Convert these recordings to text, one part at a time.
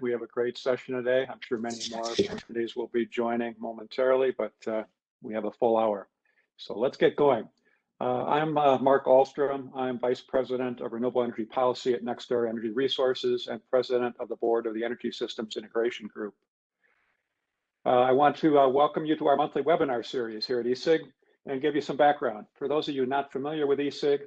We have a great session today. I'm sure many more companies will be joining momentarily, but we have a full hour. So let's get going. I'm Mark Ahlstrom. I'm Vice President of Renewable Energy Policy at NextEra Energy Resources and President of the Board of the Energy Systems Integration Group. I want to welcome you to our monthly webinar series here at ESIG and give you some background. For those of you not familiar with ESIG,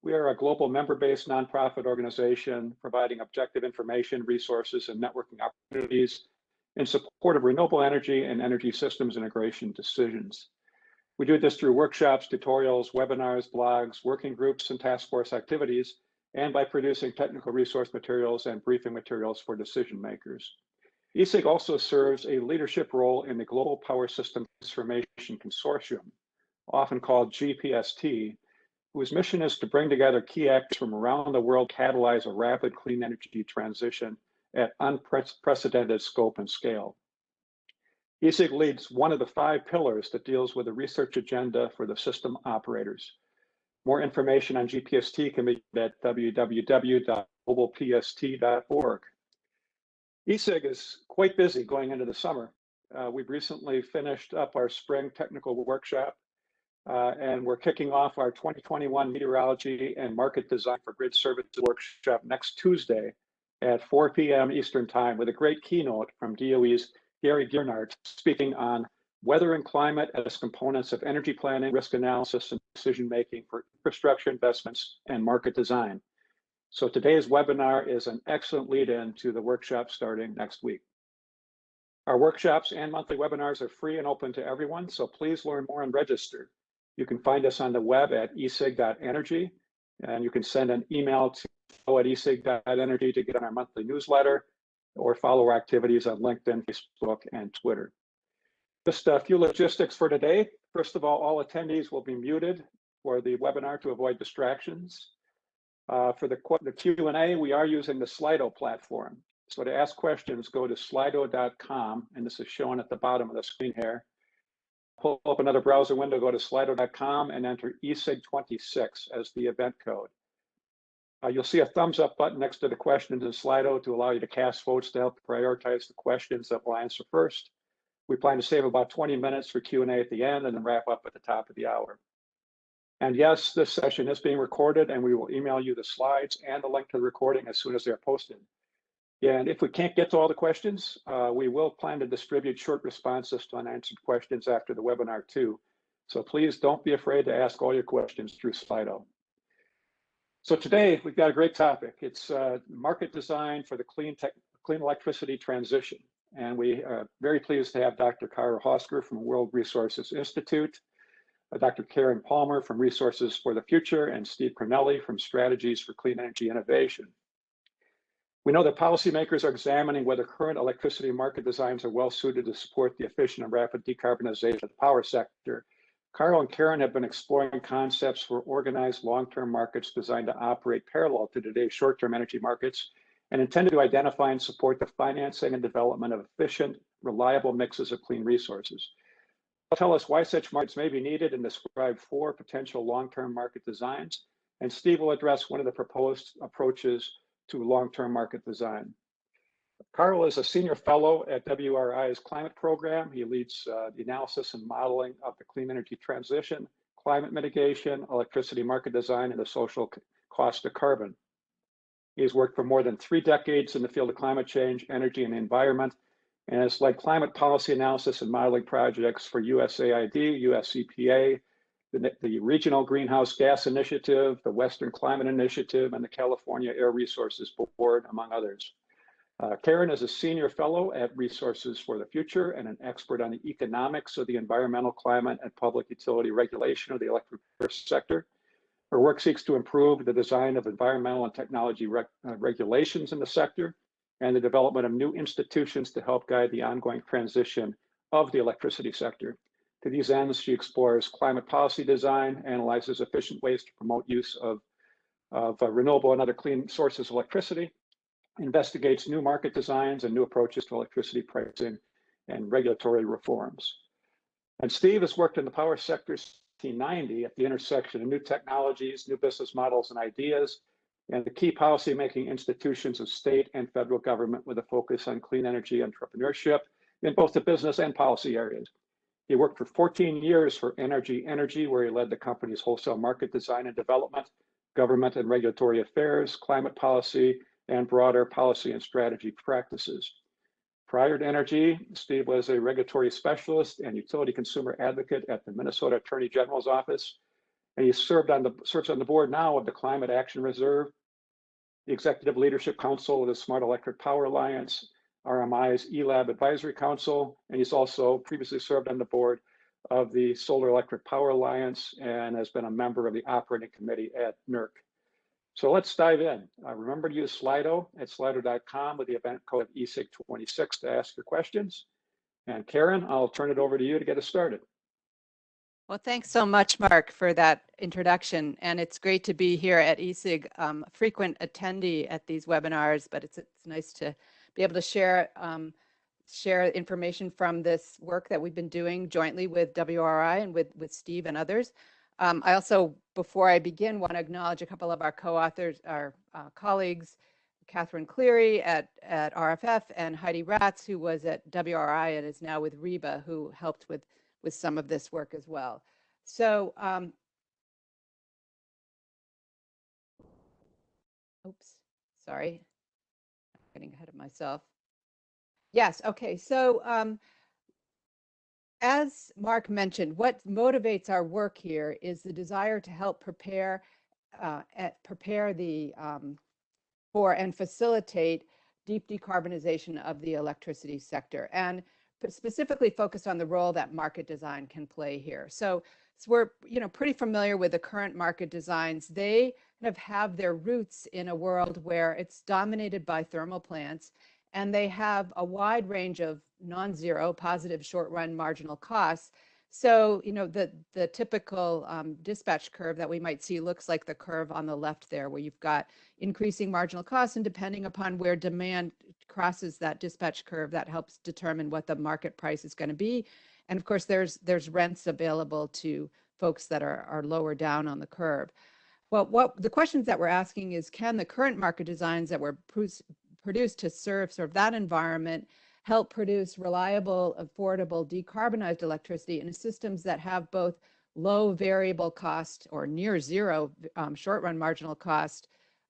we are a global member-based nonprofit organization providing objective information, resources, and networking opportunities in support of renewable energy and energy systems integration decisions. We do this through workshops, tutorials, webinars, blogs, working groups, and task force activities, and by producing technical resource materials and briefing materials for decision makers. ESIG also serves a leadership role in the Global Power System Transformation Consortium, often called GPST, whose mission is to bring together key actors from around the world to catalyze a rapid clean energy transition at unprecedented scope and scale. ESIG leads one of the 5 pillars that deals with the research agenda for the system operators. More information on GPST can be found at www.globalpst.org. ESIG is quite busy going into the summer. We've recently finished up our spring technical workshop, and we're kicking off our 2021 Meteorology and Market Design for Grid Services workshop next Tuesday at 4 p.m. Eastern Time with a great keynote from DOE's Gary Giernart speaking on weather and climate as components of energy planning, risk analysis, and decision-making for infrastructure investments and market design. So today's webinar is an excellent lead-in to the workshop starting next week. Our workshops and monthly webinars are free and open to everyone, so please learn more and register. You can find us on the web at esig.energy, and you can send an email to esig.energy to get on our monthly newsletter or follow our activities on LinkedIn, Facebook, and Twitter. Just a few logistics for today. First of all attendees will be muted for the webinar to avoid distractions. For the Q&A, we are using the Slido platform. So to ask questions, go to slido.com, and this is shown at the bottom of the screen here. Pull up another browser window, go to slido.com and enter ESIG26 as the event code. You'll see a thumbs up button next to the questions in Slido to allow you to cast votes to help prioritize the questions that we'll answer first. We plan to save about 20 minutes for Q&A at the end and then wrap up at the top of the hour. And yes, this session is being recorded, and we will email you the slides and the link to the recording as soon as they're posted. And if we can't get to all the questions, we will plan to distribute short responses to unanswered questions after the webinar too. So please don't be afraid to ask all your questions through Slido. So today we've got a great topic. It's market design for the clean electricity transition. And we are very pleased to have Dr. Karl Hausker from World Resources Institute, Dr. Karen Palmer from Resources for the Future, and Steve Corneli from Strategies for Clean Energy Innovation. We know that policymakers are examining whether current electricity market designs are well suited to support the efficient and rapid decarbonization of the power sector. Karl and Karen have been exploring concepts for organized long-term markets designed to operate parallel to today's short-term energy markets and intended to identify and support the financing and development of efficient, reliable mixes of clean resources. They'll tell us why such markets may be needed and describe 4 potential long-term market designs. And Steve will address one of the proposed approaches to long-term market design. Karl is a senior fellow at WRI's climate program. He leads the analysis and modeling of the clean energy transition, climate mitigation, electricity market design, and the social cost of carbon. He's worked for more than 3 decades in the field of climate change, energy, and the environment, and has led climate policy analysis and modeling projects for USAID, US EPA, the Regional Greenhouse Gas Initiative, the Western Climate Initiative, and the California Air Resources Board, among others. Karen is a senior fellow at Resources for the Future and an expert on the economics of the environmental, climate, and public utility regulation of the electric sector. Her work seeks to improve the design of environmental and technology regulations in the sector and the development of new institutions to help guide the ongoing transition of the electricity sector. To these ends, she explores climate policy design, analyzes efficient ways to promote use of renewable and other clean sources of electricity, investigates new market designs and new approaches to electricity pricing and regulatory reforms. And Steve has worked in the power sector since 1990 at the intersection of new technologies, new business models and ideas, and the key policymaking institutions of state and federal government with a focus on clean energy entrepreneurship in both the business and policy areas. He worked for 14 years for Energy, where he led the company's wholesale market design and development, government and regulatory affairs, climate policy, and broader policy and strategy practices. Prior to Energy, Steve was a regulatory specialist and utility consumer advocate at the Minnesota Attorney General's office, and he serves on the board now of the Climate Action Reserve, the Executive Leadership Council of the Smart Electric Power Alliance, RMI's ELAB Advisory Council, and he's also previously served on the board of the Solar Electric Power Alliance and has been a member of the operating committee at NERC. So let's dive in. Remember to use Slido at slido.com with the event code ESIG26 to ask your questions. And Karen, I'll turn it over to you to get us started. Well, thanks so much, Mark, for that introduction. And it's great to be here at ESIG, frequent attendee at these webinars, but it's nice to be able to share information from this work that we've been doing jointly with WRI and with Steve and others. I also, before I begin, want to acknowledge a couple of our co-authors, our colleagues, Catherine Cleary at RFF and Heidi Ratz, who was at WRI and is now with REBA, who helped with some of this work as well. So, oops, sorry, I'm getting ahead of myself. Yes, okay, so as Mark mentioned, what motivates our work here is the desire to help prepare for and facilitate deep decarbonization of the electricity sector, and specifically focused on the role that market design can play here. So we're pretty familiar with the current market designs. They kind of have their roots in a world where it's dominated by thermal plants, and they have a wide range of non-zero positive short-run marginal costs. So, the typical dispatch curve that we might see looks like the curve on the left there, where you've got increasing marginal costs, and depending upon where demand crosses that dispatch curve, that helps determine what the market price is going to be. And of course, there's rents available to folks that are lower down on the curve. Well, what the questions that we're asking is, can the current market designs that were produced to serve sort of that environment help produce reliable, affordable, decarbonized electricity in systems that have both low variable cost or near zero short-run marginal cost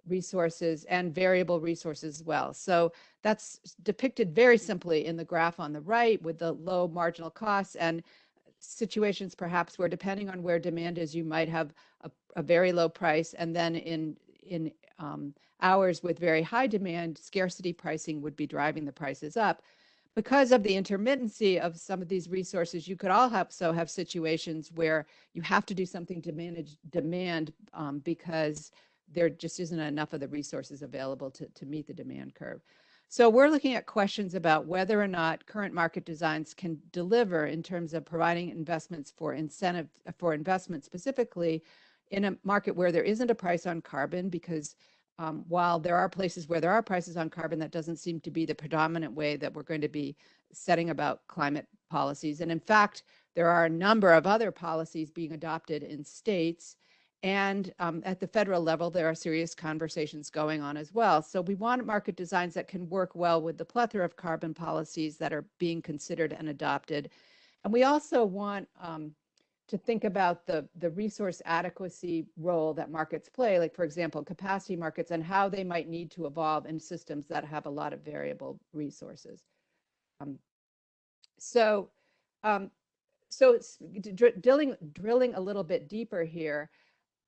resources and variable resources as well. So that's depicted very simply in the graph on the right with the low marginal costs and situations perhaps where, depending on where demand is, you might have a very low price, and then in hours with very high demand, scarcity pricing would be driving the prices up. Because of the intermittency of some of these resources, you could also have situations where you have to do something to manage demand because there just isn't enough of the resources available to meet the demand curve. So we're looking at questions about whether or not current market designs can deliver in terms of providing investments for investment specifically in a market where there isn't a price on carbon, because while there are places where there are prices on carbon, that doesn't seem to be the predominant way that we're going to be setting about climate policies. And in fact, there are a number of other policies being adopted in states, and at the federal level, there are serious conversations going on as well. So we want market designs that can work well with the plethora of carbon policies that are being considered and adopted. And we also want to think about the resource adequacy role that markets play, like, for example, capacity markets, and how they might need to evolve in systems that have a lot of variable resources. So drilling a little bit deeper here,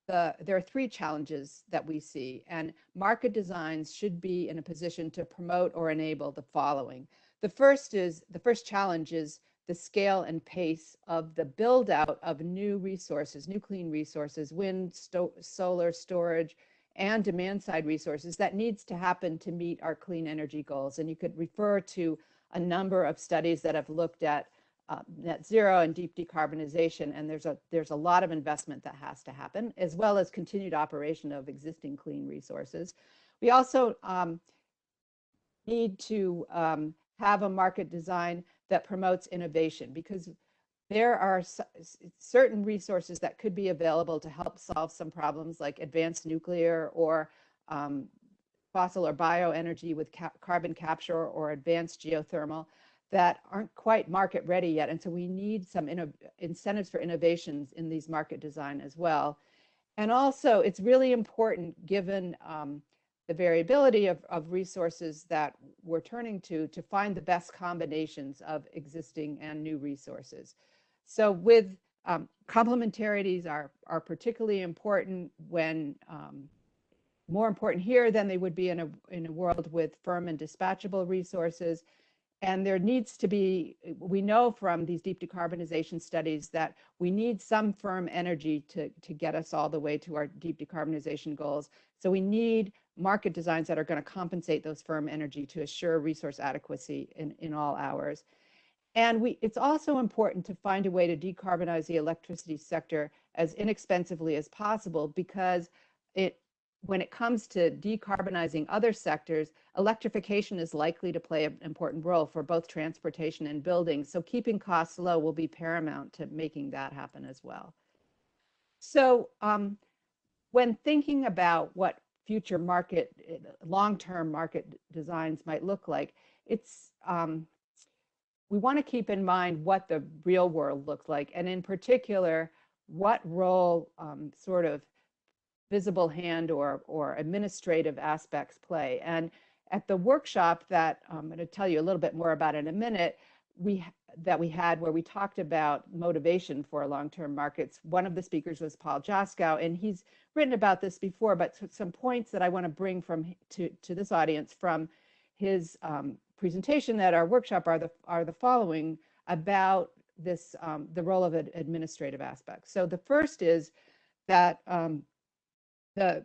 there are three challenges that we see, and market designs should be in a position to promote or enable the following. The first challenge is the scale and pace of the build out of new resources, new clean resources, wind, solar, storage, and demand side resources that needs to happen to meet our clean energy goals. And you could refer to a number of studies that have looked at net zero and deep decarbonization, and there's a lot of investment that has to happen, as well as continued operation of existing clean resources. We also need to have a market design that promotes innovation, because there are certain resources that could be available to help solve some problems, like advanced nuclear or fossil or bioenergy with carbon capture or advanced geothermal that aren't quite market ready yet. And so we need some incentives for innovations in these market design as well. And also it's really important, given the variability of resources that we're turning to find the best combinations of existing and new resources. So with complementarities are particularly important when more important here than they would be in a world with firm and dispatchable resources. And there needs to be, we know from these deep decarbonization studies that we need some firm energy to get us all the way to our deep decarbonization goals. So we need market designs that are going to compensate those firm energy to assure resource adequacy in all hours. And it's also important to find a way to decarbonize the electricity sector as inexpensively as possible, because when it comes to decarbonizing other sectors, electrification is likely to play an important role for both transportation and buildings. So keeping costs low will be paramount to making that happen as well. So when thinking about what future long-term market designs might look like, we want to keep in mind what the real world looks like, and in particular, what role sort of visible hand or administrative aspects play. And at the workshop that I'm going to tell you a little bit more about in a minute, that we had where we talked about motivation for long-term markets, one of the speakers was Paul Joskow, and he's written about this before, but some points that I want to bring to this audience from his presentation at our workshop are the following about this, the role of administrative aspects. So the first is that the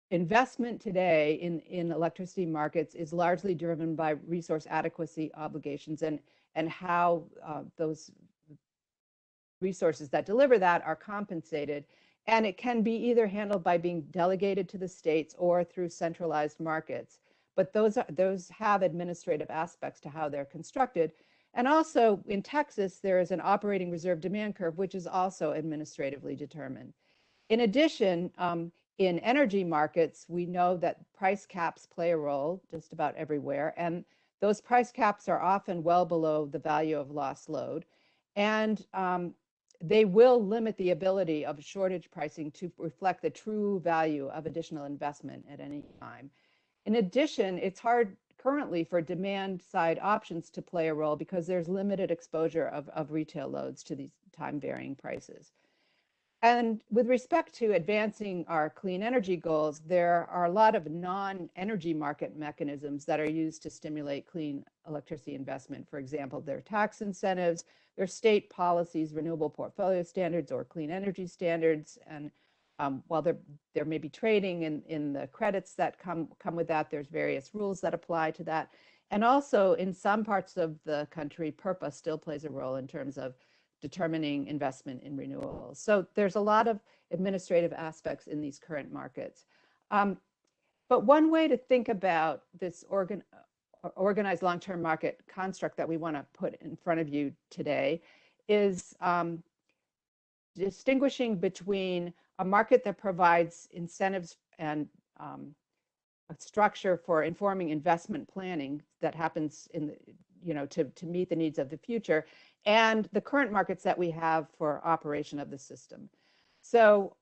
investment today in electricity markets is largely driven by resource adequacy obligations and how those resources that deliver that are compensated. And it can be either handled by being delegated to the states or through centralized markets. But those have administrative aspects to how they're constructed. And also in Texas, there is an operating reserve demand curve, which is also administratively determined. In addition, in energy markets, we know that price caps play a role just about everywhere. And those price caps are often well below the value of lost load. And they will limit the ability of shortage pricing to reflect the true value of additional investment at any time. In addition, it's hard currently for demand side options to play a role because there's limited exposure of retail loads to these time varying prices. And with respect to advancing our clean energy goals, there are a lot of non-energy market mechanisms that are used to stimulate clean electricity investment. For example, there are tax incentives, there are state policies, renewable portfolio standards, or clean energy standards. And while there may be trading in the credits that come with that, there's various rules that apply to that. And also in some parts of the country, PURPA still plays a role in terms of determining investment in renewables. So there's a lot of administrative aspects in these current markets. But one way to think about this organized long-term market construct that we want to put in front of you today is distinguishing between a market that provides incentives and a structure for informing investment planning that happens in to meet the needs of the future, and the current markets that we have for operation of the system. So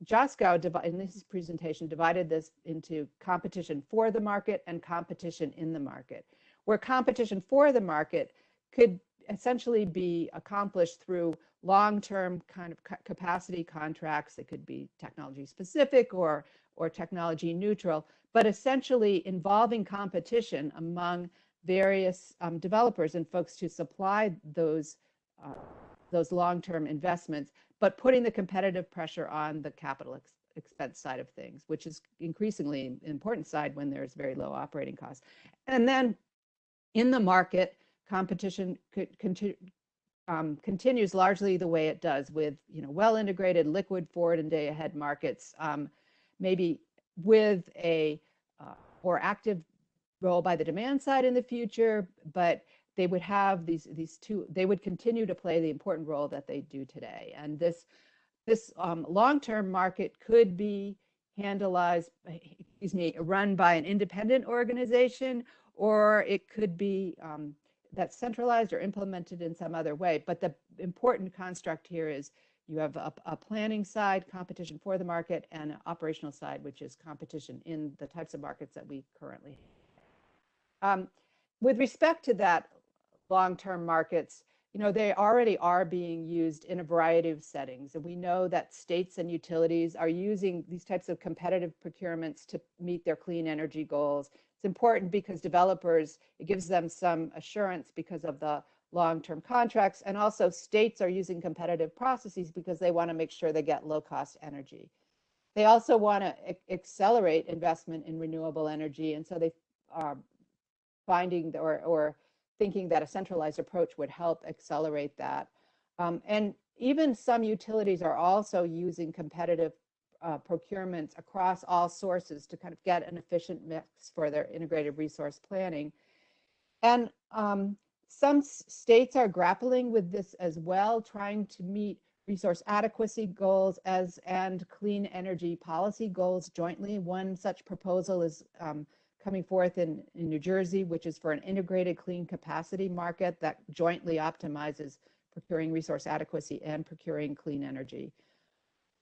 Joskow, in this presentation, divided this into competition for the market and competition in the market, where competition for the market could essentially be accomplished through long-term kind of capacity contracts. It could be technology specific or technology neutral, but essentially involving competition among various developers and folks to supply those long-term investments, but putting the competitive pressure on the capital expense side of things, which is increasingly an important side when there's very low operating costs. And then in the market, competition continues largely the way it does, with well-integrated liquid forward and day ahead markets, maybe with a more active role by the demand side in the future, but they would have they would continue to play the important role that they do today. And this long-term market could be run by an independent organization, or it could be that's centralized or implemented in some other way. But the important construct here is you have a planning side, competition for the market, and an operational side, which is competition in the types of markets that we currently have. With respect to that long-term markets, they already are being used in a variety of settings. And we know that states and utilities are using these types of competitive procurements to meet their clean energy goals. It's important because developers, it gives them some assurance because of the long-term contracts, and also states are using competitive processes because they want to make sure they get low-cost energy. They also want to accelerate investment in renewable energy, and so they are finding or thinking that a centralized approach would help accelerate that. And even some utilities are also using competitive procurements across all sources to kind of get an efficient mix for their integrated resource planning. And some states are grappling with this as well, trying to meet resource adequacy goals and clean energy policy goals jointly. One such proposal is coming forth in New Jersey, which is for an integrated clean capacity market that jointly optimizes procuring resource adequacy and procuring clean energy.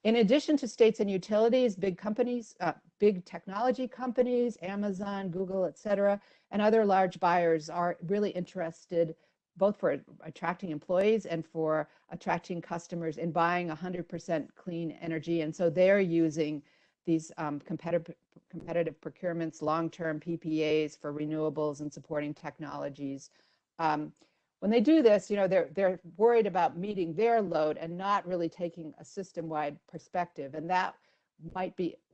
In addition to states and utilities, big companies, big technology companies, Amazon, Google, et cetera, and other large buyers are really interested both for attracting employees and for attracting customers in buying 100% clean energy. And so they're using these competitive procurements, long-term PPAs for renewables and supporting technologies. When they do this, they're worried about meeting their load and not really taking a system-wide perspective, and that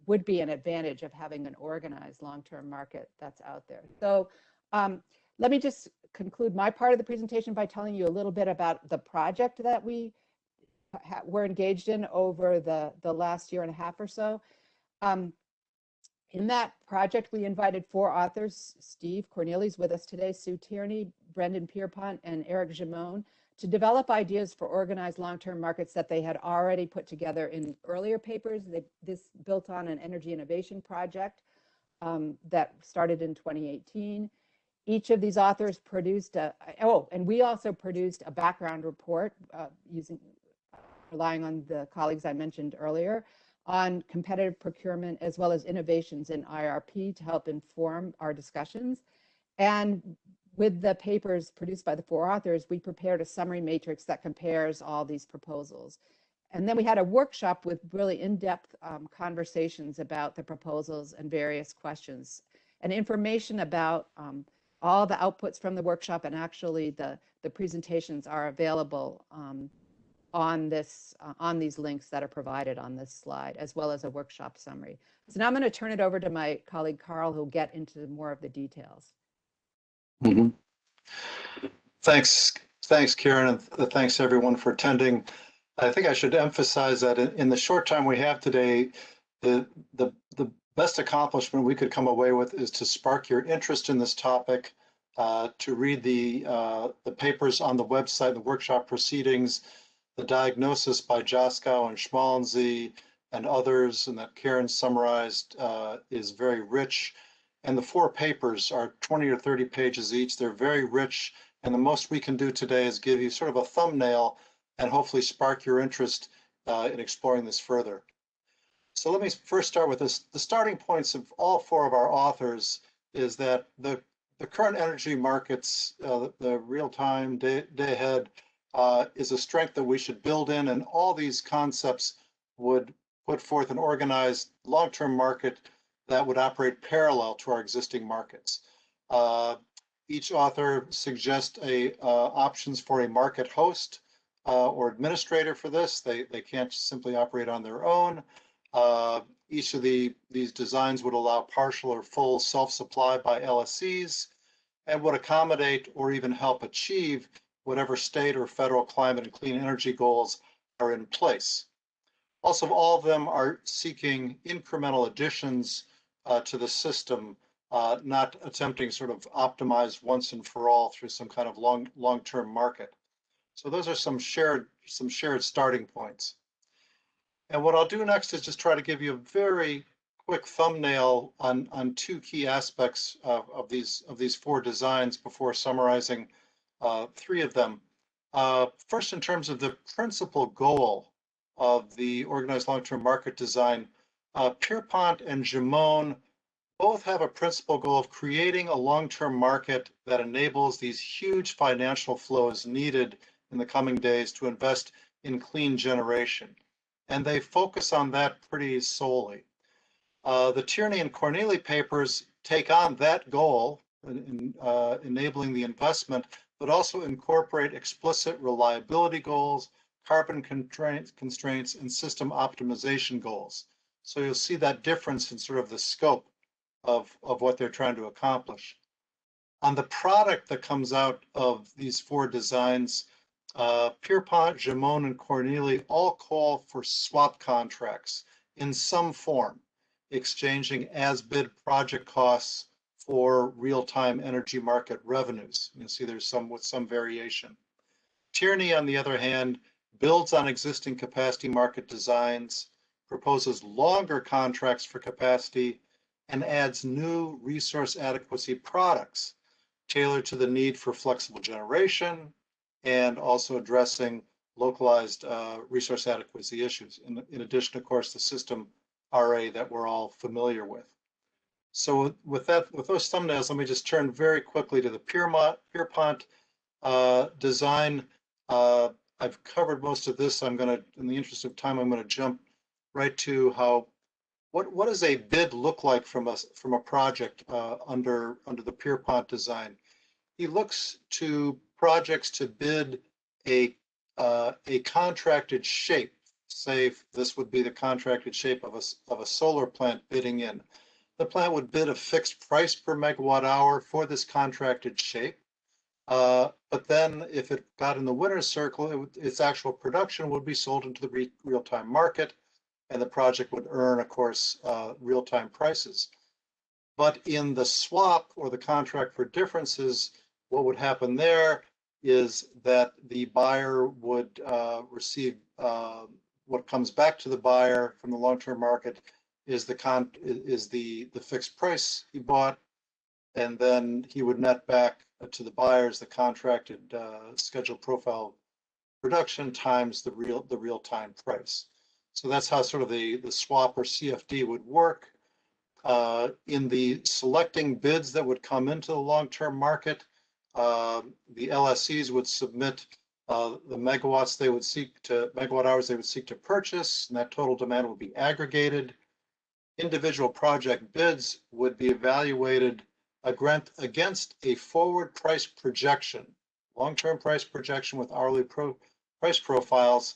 would be an advantage of having an organized long-term market that's out there. So let me just conclude my part of the presentation by telling you a little bit about the project that we were engaged in over the last year and a half or so. In that project, we invited 4 authors: Steve Corneli's with us today, Sue Tyranny, Brendan Pierpont, and Eric Gimone, to develop ideas for organized long-term markets that they had already put together in earlier papers. This built on an energy innovation project that started in 2018. Each of these authors produced and we also produced a background report relying on the colleagues I mentioned earlier on competitive procurement as well as innovations in IRP to help inform our discussions. And with the papers produced by the 4 authors, we prepared a summary matrix that compares all these proposals. And then we had a workshop with really in-depth conversations about the proposals and various questions. And information about all the outputs from the workshop and actually the presentations are available on these links that are provided on this slide, as well as a workshop summary. So now I'm going to turn it over to my colleague Karl, who'll get into more of the details. Mm-hmm. Thanks, Karen, and thanks everyone for attending. I think I should emphasize that in the short time we have today, the best accomplishment we could come away with is to spark your interest in this topic, to read the papers on the website, the workshop proceedings, the diagnosis by Joskow and Schmalensee and others, and that Karen summarized, is very rich. And the 4 papers are 20 or 30 pages each. They're very rich, and the most we can do today is give you sort of a thumbnail and hopefully spark your interest in exploring this further. So let me first start with this. The starting points of all 4 of our authors is that the current energy markets, the real-time, day ahead, is a strength that we should build in, and all these concepts would put forth an organized long-term market that would operate parallel to our existing markets. Each author suggests options for a market host or administrator for this. They can't simply operate on their own. Each of these designs would allow partial or full self-supply by LSCs and would accommodate or even help achieve whatever state or federal climate and clean energy goals are in place. Also, all of them are seeking incremental additions to the system, not attempting sort of optimize once and for all through some kind of long-term market. So those are some shared starting points. And what I'll do next is just try to give you a very quick thumbnail on two key aspects of these four designs before summarizing three of them. First, in terms of the principal goal of the organized long-term market design, Pierpont and Gimone both have a principal goal of creating a long-term market that enables these huge financial flows needed in the coming days to invest in clean generation. And they focus on that pretty solely. The Tyranny and Corneli papers take on that goal, enabling the investment, but also incorporate explicit reliability goals, carbon constraints, and system optimization goals. So you'll see that difference in sort of the scope of what they're trying to accomplish. On the product that comes out of these four designs, Pierpont, Gimone, and Corneli all call for swap contracts in some form, exchanging as-bid project costs for real-time energy market revenues. You'll see there's some variation. Tyranny, on the other hand, builds on existing capacity market designs, proposes longer contracts for capacity, and adds new resource adequacy products tailored to the need for flexible generation and also addressing localized resource adequacy issues. In addition, of course, the system RA that we're all familiar with. So with those thumbnails, let me just turn very quickly to the Pierpont design. I've covered most of this. I'm going to, in the interest of time, I'm going to jump right to what does a bid look like from a project under the Pierpont design. He looks to projects to bid a contracted shape. Say this would be the contracted shape of a solar plant bidding in. The plant would bid a fixed price per megawatt hour for this contracted shape. But then if it got in the winner's circle, its actual production would be sold into the real-time market, and the project would earn, of course, real-time prices. But in the swap or the contract for differences, what would happen there is that the buyer would receive what comes back to the buyer from the long-term market is the fixed price he bought, and then he would net back to the buyers the contracted scheduled profile production times the real-time price. So that's how sort of the swap or CFD would work. In the selecting bids that would come into the long-term market, the LSEs would submit the megawatt hours they would seek to purchase, and that total demand would be aggregated. Individual project bids would be evaluated against a forward price projection, long-term price projection with hourly price profiles,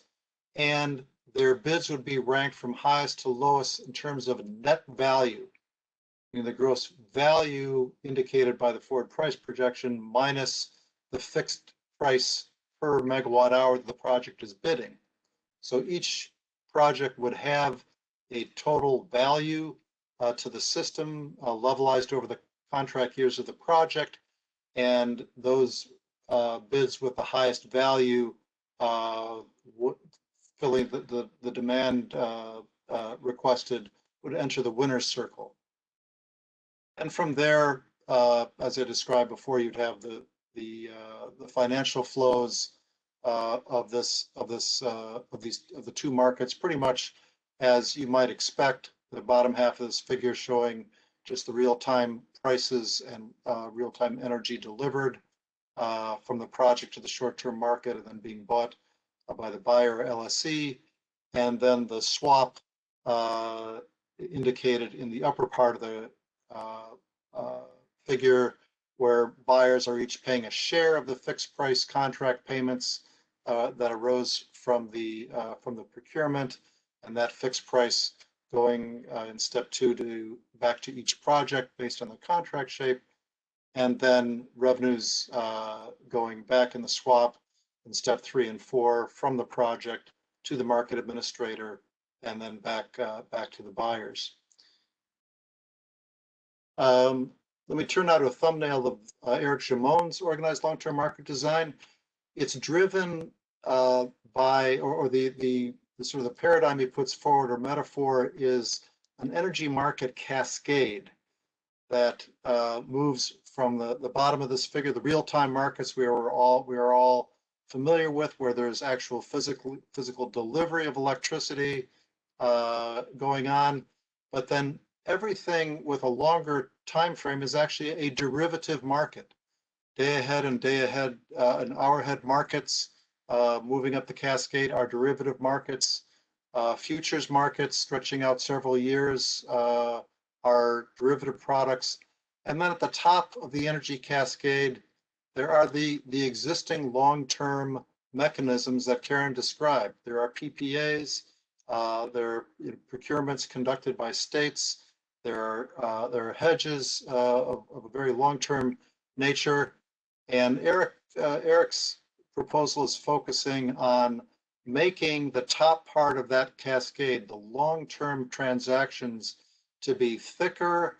and their bids would be ranked from highest to lowest in terms of net value, the gross value indicated by the forward price projection minus the fixed price per megawatt hour that the project is bidding. So each project would have a total value to the system levelized over the contract years of the project, and those bids with the highest value filling the demand requested would enter the winner's circle. And from there, as I described before, you'd have the financial flows of the two markets, pretty much as you might expect. The bottom half of this figure showing just the real-time prices and real-time energy delivered from the project to the short-term market and then being bought by the buyer LSE, and then the swap indicated in the upper part of the figure, where buyers are each paying a share of the fixed price contract payments that arose from the procurement, and that fixed price going in step 2 back to each project based on the contract shape, and then revenues going back in the swap in step 3 and 4 from the project to the market administrator, and then back to the buyers. Let me turn now to a thumbnail of Eric Gimone's organized long-term market design. It's driven by, or the sort of the paradigm he puts forward or metaphor is an energy market cascade that moves from the bottom of this figure, the real-time markets we are all familiar with, where there's actual physical delivery of electricity going on, but then everything with a longer time frame is actually a derivative market. Day ahead and hour ahead markets moving up the cascade are derivative markets. Futures markets stretching out several years are derivative products. And then at the top of the energy cascade, there are the existing long-term mechanisms that Karen described. There are PPAs, there are procurements conducted by states, there are hedges of a very long-term nature. And Eric's proposal is focusing on making the top part of that cascade, the long-term transactions, to be thicker,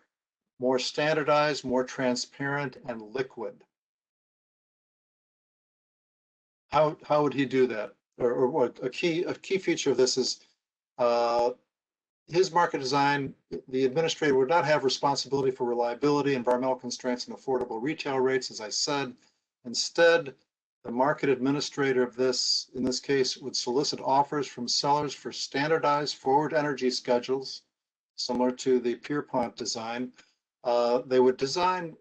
more standardized, more transparent, and liquid. How would he do that? Or what a key feature of this is his market design. The administrator would not have responsibility for reliability, environmental constraints, and affordable retail rates, as I said. Instead, the market administrator of this, in this case, would solicit offers from sellers for standardized forward energy schedules, similar to the Pierpont design. They would design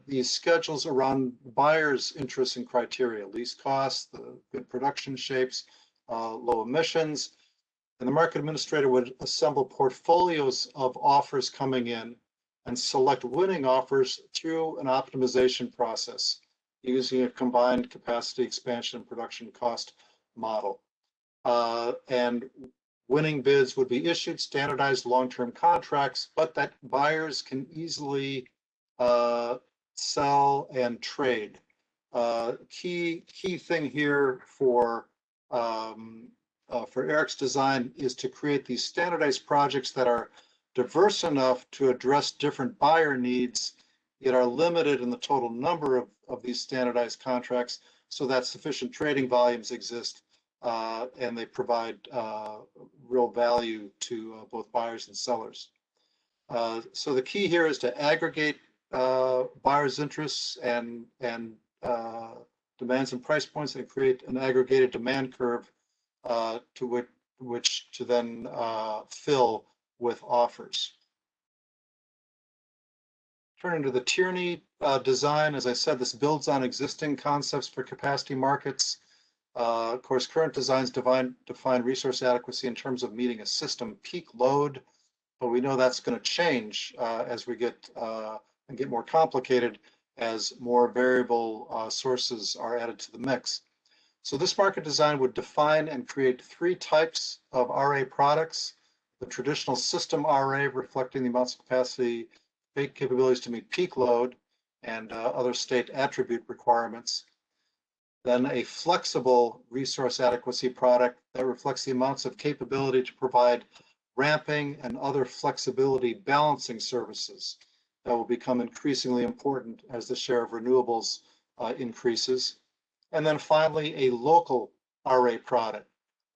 these schedules around buyers' interests and criteria: least costs, the good production shapes, low emissions. And the market administrator would assemble portfolios of offers coming in and select winning offers through an optimization process using a combined capacity expansion and production cost model. And winning bids would be issued standardized long-term contracts, but that buyers can easily sell and trade. Key thing here for Eric's design is to create these standardized projects that are diverse enough to address different buyer needs, yet are limited in the total number of these standardized contracts so that sufficient trading volumes exist and they provide real value to both buyers and sellers. So the key here is to aggregate buyers' interests and demands and price points, and create an aggregated demand curve to which to then fill with offers. Turning to the Tyranny design, as I said, this builds on existing concepts for capacity markets. Of course, current designs define resource adequacy in terms of meeting a system peak load, but we know that's going to change as we get more complicated, as more variable sources are added to the mix. So this market design would define and create three types of RA products: the traditional system RA, reflecting the amounts of capacity capabilities to meet peak load and other state attribute requirements. Then a flexible resource adequacy product that reflects the amounts of capability to provide ramping and other flexibility balancing services that will become increasingly important as the share of renewables increases. And then finally, a local RA product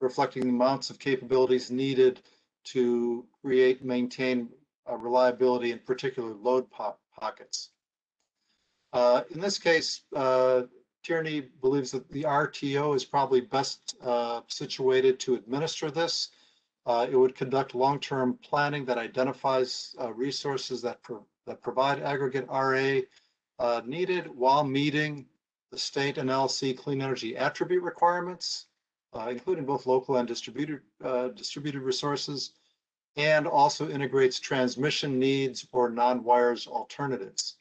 reflecting the amounts of capabilities needed to create and maintain reliability in particular load pockets. In this case, Tyranny believes that the RTO is probably best situated to administer this. It would conduct long-term planning that identifies resources that provide aggregate RA needed while meeting the state and LLC clean energy attribute requirements, including both local and distributed resources, and also integrates transmission needs or non-wires alternatives.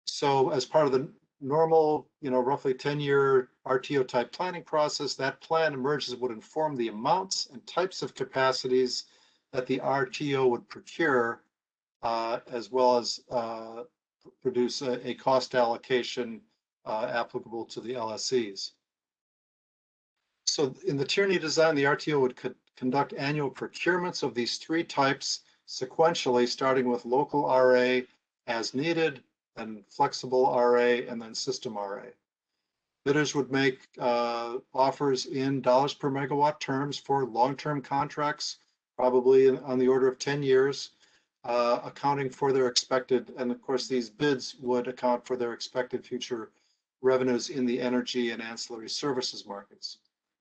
So as part of the normal, roughly 10-year RTO type planning process, that plan emerges would inform the amounts and types of capacities that the RTO would procure, as well as produce a cost allocation applicable to the LSEs. So in the Tyranny design, the RTO would conduct annual procurements of these three types sequentially, starting with local RA as needed, and flexible RA, and then system RA. Bidders would make offers in dollars per megawatt terms for long-term contracts probably on the order of 10 years, accounting for their expected, and of course, these bids would account for their expected future revenues in the energy and ancillary services markets.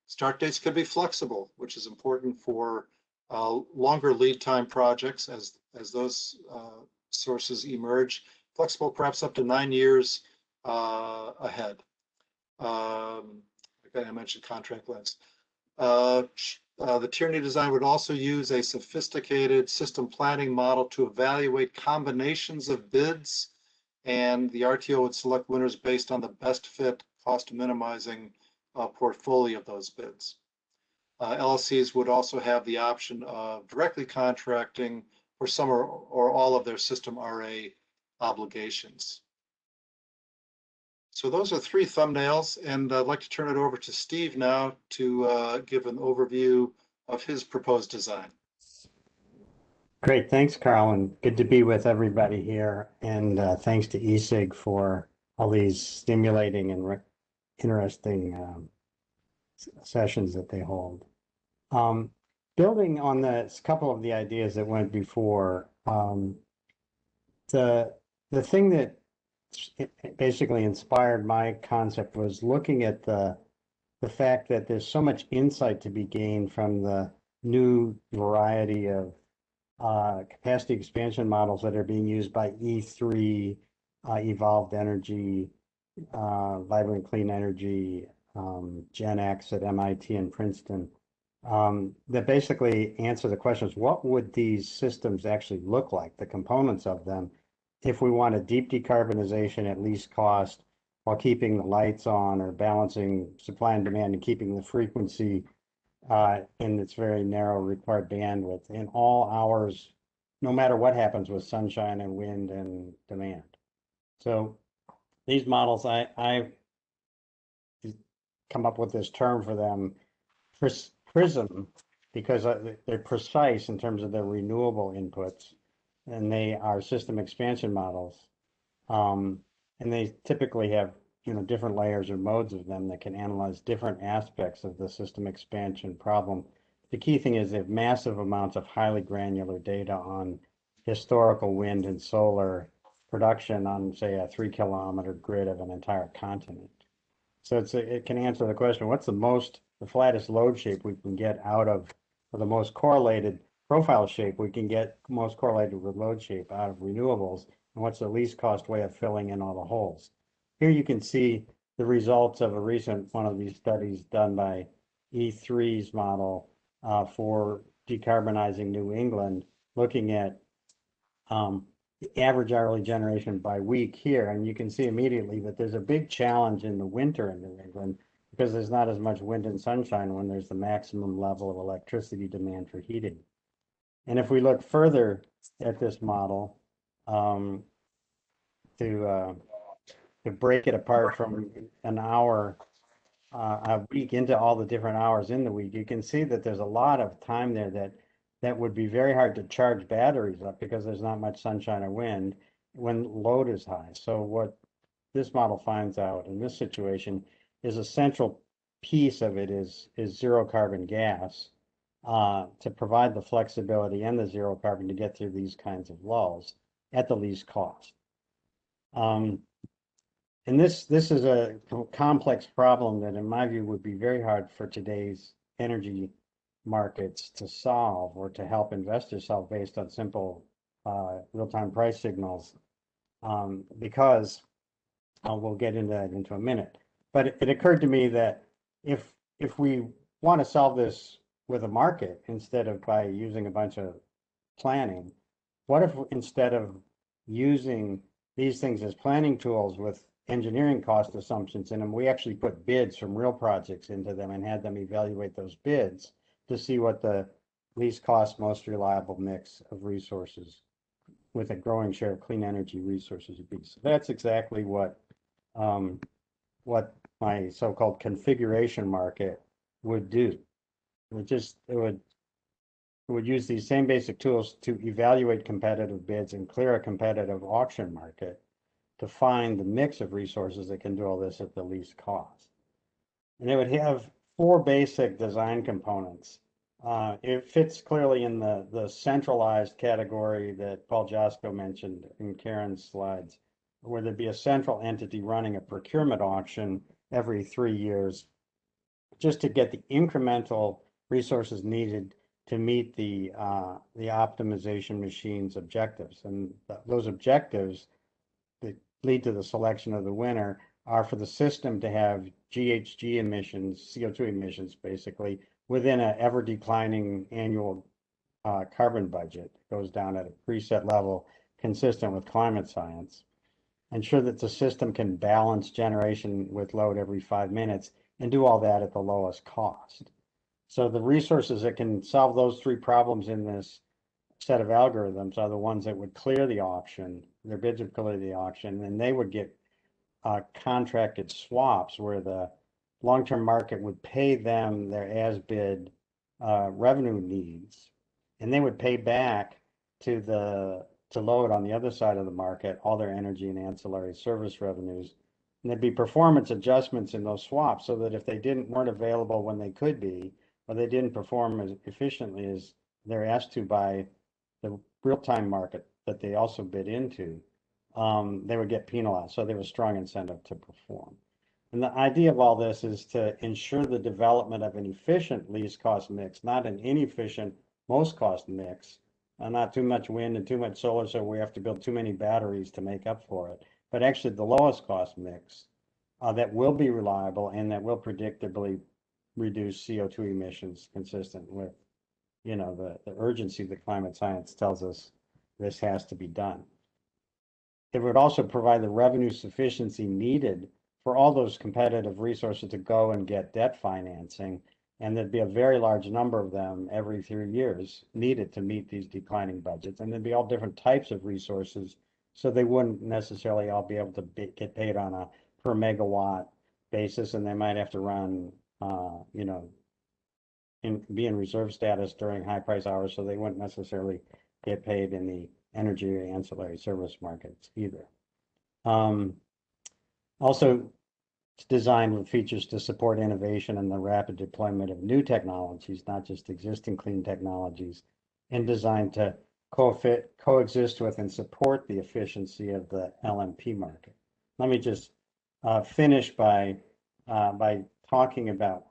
Start dates could be flexible, which is important for longer lead time projects as those sources emerge. Flexible, perhaps up to 9 years ahead. I mentioned contract lengths. The Tyranny design would also use a sophisticated system planning model to evaluate combinations of bids, and the RTO would select winners based on the best fit, cost minimizing portfolio of those bids. LLCs would also have the option of directly contracting for some or all of their system RA obligations. So those are 3 thumbnails, and I'd like to turn it over to Steve now to give an overview of his proposed design. Great, thanks, Karl, and good to be with everybody here. And thanks to ESIG for all these stimulating and interesting sessions that they hold. Building on a couple of the ideas that went before, the thing that basically inspired my concept was looking at the fact that there's so much insight to be gained from the new variety of capacity expansion models that are being used by E3, Evolved Energy, Vibrant Clean Energy, Gen X at MIT and Princeton, that basically answer the questions: what would these systems actually look like, the components of them, if we want a deep decarbonization at least cost while keeping the lights on or balancing supply and demand and keeping the frequency in its very narrow required bandwidth in all hours, no matter what happens with sunshine and wind and demand. So these models, I've come up with this term for them, PRISM, because they're precise in terms of their renewable inputs, and they are system expansion models. And they typically have, different layers or modes of them that can analyze different aspects of the system expansion problem. The key thing is they have massive amounts of highly granular data on historical wind and solar production on, say, a 3-kilometer grid of an entire continent. So it can answer the question: what's the flattest load shape we can get out of, or the most correlated profile shape we can get most correlated with load shape out of renewables, and what's the least cost way of filling in all the holes? Here you can see the results of a recent one of these studies done by E3's model for decarbonizing New England, looking at the average hourly generation by week here. And you can see immediately that there's a big challenge in the winter in New England because there's not as much wind and sunshine when there's the maximum level of electricity demand for heating. And if we look further at this model, to break it apart from an hour a week into all the different hours in the week, you can see that there's a lot of time there that would be very hard to charge batteries up because there's not much sunshine or wind when load is high. So what this model finds out in this situation is a central piece of it is zero carbon gas to provide the flexibility and the zero carbon to get through these kinds of lulls at the least cost. And this is a complex problem that, in my view, would be very hard for today's energy markets to solve or to help investors solve based on simple real-time price signals, because we'll get into that into a minute. But it occurred to me that if we want to solve this with a market instead of by using a bunch of planning, what if instead of using these things as planning tools with engineering cost assumptions in them, we actually put bids from real projects into them and had them evaluate those bids to see what the least cost, most reliable mix of resources with a growing share of clean energy resources would be. So that's exactly what my so-called configuration market would do. It would use these same basic tools to evaluate competitive bids and clear a competitive auction market to find the mix of resources that can do all this at the least cost. And it would have 4 basic design components. It fits clearly in the centralized category that Paul Jasko mentioned in Karen's slides, where there'd be a central entity running a procurement auction every 3 years just to get the incremental resources needed to meet the optimization machine's objectives. And those objectives that lead to the selection of the winner are for the system to have GHG emissions, CO2 emissions, basically, within an ever declining annual carbon budget. It goes down at a preset level consistent with climate science. Ensure that the system can balance generation with load every 5 minutes and do all that at the lowest cost. So the resources that can solve those three problems in this set of algorithms are the ones that would clear the auction, their bids would clear the auction, and they would get contracted swaps where the long-term market would pay them their as-bid revenue needs, and they would pay back to load on the other side of the market all their energy and ancillary service revenues. And there'd be performance adjustments in those swaps so that if they weren't available when they could be, or they didn't perform as efficiently as they're asked to by the real-time market that they also bid into, they would get penalized. So there was strong incentive to perform. And the idea of all this is to ensure the development of an efficient least cost mix, not an inefficient most cost mix, not too much wind and too much solar, so we have to build too many batteries to make up for it, but actually the lowest cost mix that will be reliable and that will predictably reduce CO2 emissions consistent with, the urgency that climate science tells us this has to be done. It would also provide the revenue sufficiency needed for all those competitive resources to go and get debt financing. And there'd be a very large number of them every 3 years needed to meet these declining budgets. And there'd be all different types of resources. So they wouldn't necessarily all be able to get paid on a per megawatt basis. And they might have to run, be in reserve status during high price hours. So they wouldn't necessarily get paid in the energy or ancillary service markets either. Also, it's designed with features to support innovation and the rapid deployment of new technologies, not just existing clean technologies, and designed to coexist with and support the efficiency of the LMP market. Let me just finish by talking about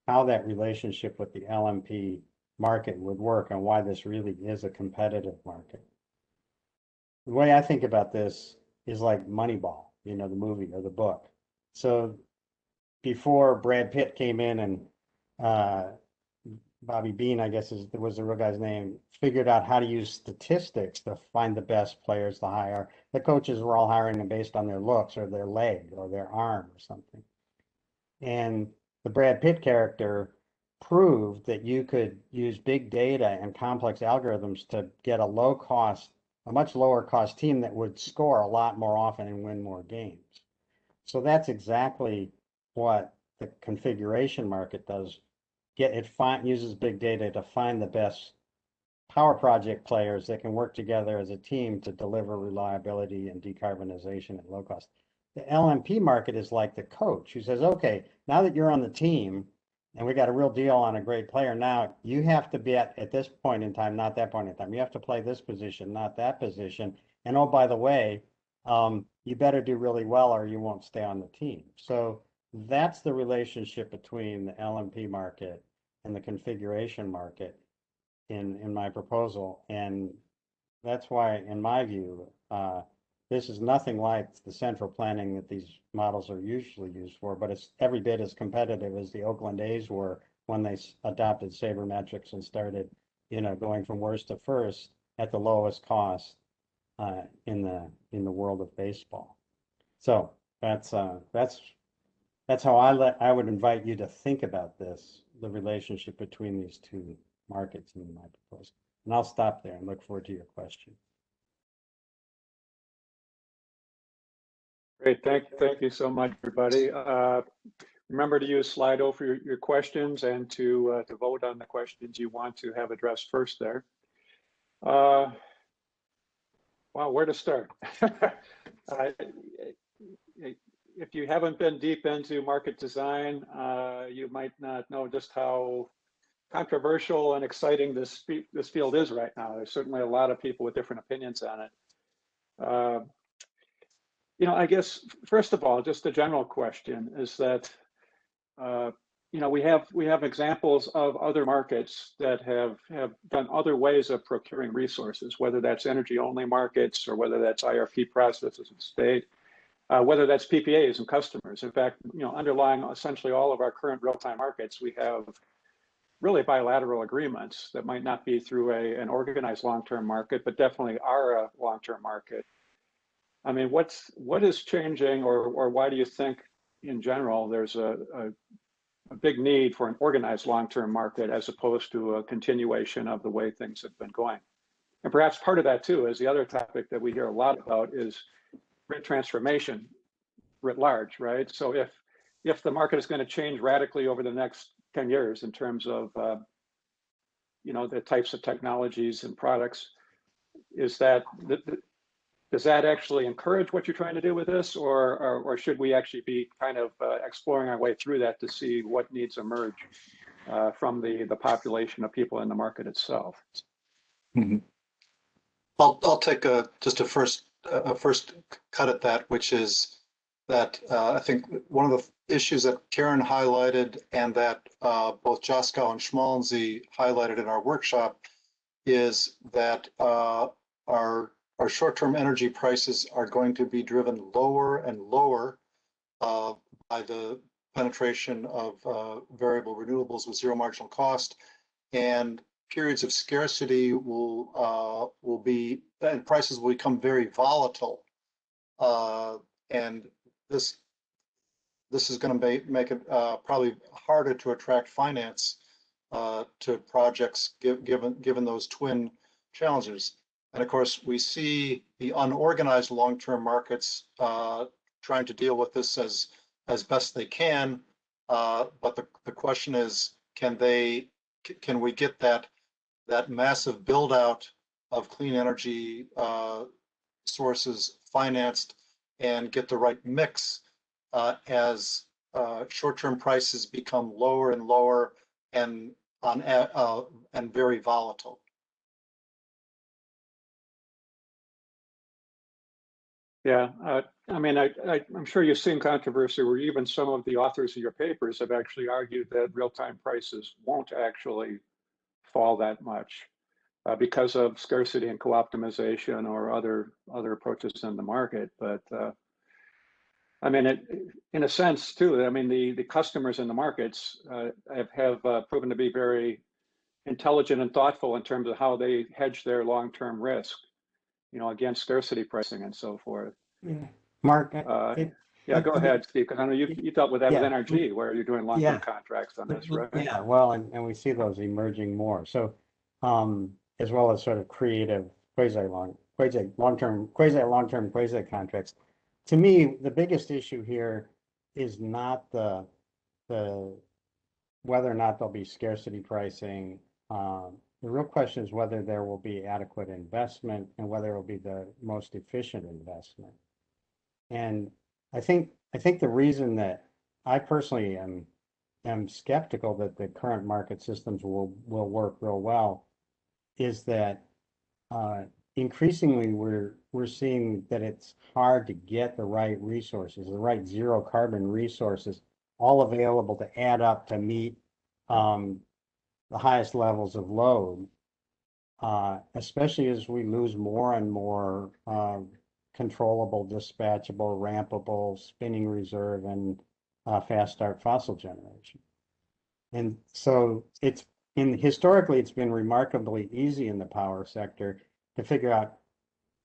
how that relationship with the LMP market would work and why this really is a competitive market. The way I think about this is like Moneyball, the movie or the book. So before Brad Pitt came in and Bobby Bean, I guess was the real guy's name, figured out how to use statistics to find the best players to hire. The coaches were all hiring them based on their looks or their leg or their arm or something. And the Brad Pitt character proved that you could use big data and complex algorithms to get a much lower cost team that would score a lot more often and win more games. So that's exactly what the configuration market does. It uses big data to find the best power project players that can work together as a team to deliver reliability and decarbonization at low cost. The LMP market is like the coach who says, okay, now that you're on the team and we got a real deal on a great player, now you have to be at this point in time, not that point in time. You have to play this position, not that position. And oh, by the way, you better do really well or you won't stay on the team. So that's the relationship between the LMP market and the configuration market in my proposal. And that's why, in my view, this is nothing like the central planning that these models are usually used for, but it's every bit as competitive as the Oakland A's were when they adopted sabermetrics and started, going from worst to first at the lowest cost in the world of baseball. So that's how I would invite you to think about this, the relationship between these two markets in my proposal. And I'll stop there and look forward to your question. Great, thank you so much, everybody. Remember to use Slido for your questions and to vote on the questions you want to have addressed first there. Wow, where to start? If you haven't been deep into market design, you might not know just how controversial and exciting this field is right now. There's certainly a lot of people with different opinions on it. I guess first of all, just a general question is that we have examples of other markets that have done other ways of procuring resources, whether that's energy only markets or whether that's IRP processes in state, whether that's PPAs and customers. In fact, underlying essentially all of our current real-time markets, we have really bilateral agreements that might not be through an organized long-term market, but definitely are a long-term market. I mean, what is changing, or why do you think in general there's a big need for an organized long-term market as opposed to a continuation of the way things have been going? And perhaps part of that too is the other topic that we hear a lot about is grid transformation writ large, right? So if the market is going to change radically over the next 10 years in terms of the types of technologies and products, does that actually encourage what you're trying to do with this, or should we actually be kind of exploring our way through that to see what needs emerge from the population of people in the market itself? Mm-hmm. I'll take just a first cut at that, which is that I think one of the issues that Karen highlighted and that both Joskow and Schmalensee highlighted in our workshop is that our short-term energy prices are going to be driven lower and lower by the penetration of variable renewables with zero marginal cost, and periods of scarcity will be, and prices will become very volatile, and this is going to make it probably harder to attract finance to projects given those twin challenges. And of course, we see the unorganized long-term markets trying to deal with this as best they can. But the question is, can we get that massive build out of clean energy sources financed and get the right mix as short-term prices become lower and lower and very volatile? Yeah, I mean, I'm sure you've seen controversy where even some of the authors of your papers have actually argued that real-time prices won't actually fall that much because of scarcity and co-optimization or other approaches in the market. But I mean, in a sense too, I mean, the customers in the markets have proven to be very intelligent and thoughtful in terms of how they hedge their long-term risk, against scarcity pricing and so forth. Yeah. Mark, yeah, go ahead, Steve, because I know you dealt with that with NRG, where you're doing long-term contracts on this, right? Yeah, well, and we see those emerging more. So, as well as sort of creative quasi-long-term quasi-contracts. To me, the biggest issue here is not the whether or not there'll be scarcity pricing. The real question is whether there will be adequate investment and whether it will be the most efficient investment. And I think the reason that I personally am skeptical that the current market systems will work real well is that increasingly we're seeing that it's hard to get the right resources, the right zero carbon resources, all available to add up to meet the highest levels of load, especially as we lose more and more controllable, dispatchable, rampable, spinning reserve, and fast start fossil generation. And so historically, it's been remarkably easy in the power sector to figure out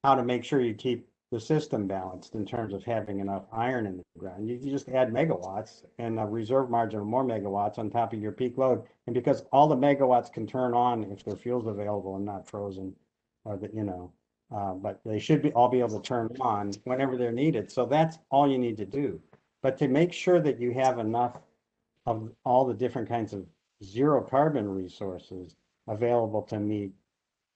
how to make sure you keep the system balanced in terms of having enough iron in the ground. You just add megawatts and a reserve margin of more megawatts on top of your peak load. And because all the megawatts can turn on if their fuel's available and not frozen, or but they should all be able to turn on whenever they're needed. So that's all you need to do. But to make sure that you have enough of all the different kinds of zero carbon resources available to meet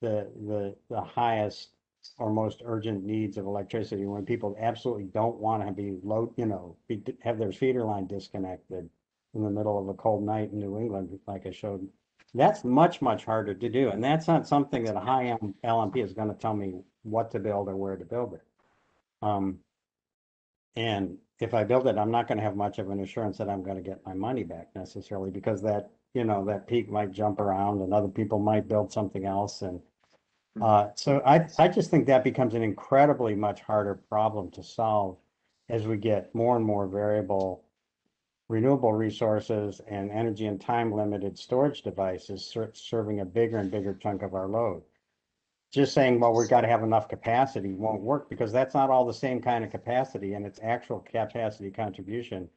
the highest or most urgent needs of electricity, when people absolutely don't want to be have their feeder line disconnected in the middle of a cold night in New England, like I showed That's much, much harder to do. And that's not something that a high-end LMP is going to tell me what to build or where to build it. And if I build it, I'm not going to have much of an assurance that I'm going to get my money back necessarily, because that, that peak might jump around and other people might build something else. And so I just think that becomes an incredibly much harder problem to solve as we get more and more variable renewable resources and energy and time limited storage devices serving a bigger and bigger chunk of our load. Just saying, well, we've got to have enough capacity won't work, because that's not all the same kind of capacity, and its actual capacity contribution,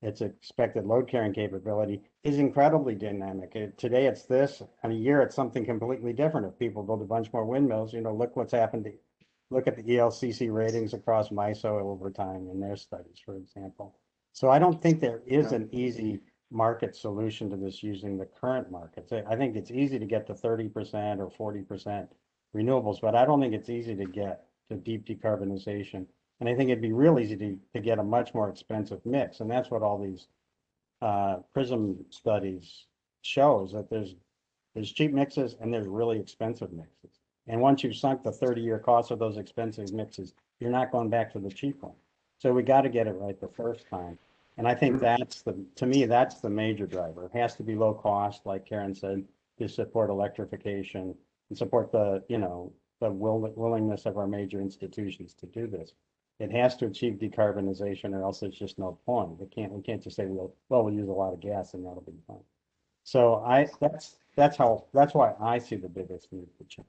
its expected load carrying capability is incredibly dynamic. Today it's this, and a year it's something completely different. If people build a bunch more windmills, look what's happened look at the ELCC ratings across MISO over time in their studies, for example. So I don't think there is an easy market solution to this using the current markets. I think it's easy to get to 30% or 40% renewables, but I don't think it's easy to get to deep decarbonization. And I think it'd be real easy to get a much more expensive mix. And that's what all these PRISM studies shows, that there's cheap mixes and there's really expensive mixes. And once you've sunk the 30-year cost of those expensive mixes, you're not going back to the cheap one. So we got to get it right the first time. And I think to me, that's the major driver. It has to be low cost, like Karen said, to support electrification and support the willingness of our major institutions to do this. It has to achieve decarbonization, or else there's just no point. We can't just say, we'll use a lot of gas and that'll be fine. So that's why I see the biggest need for change.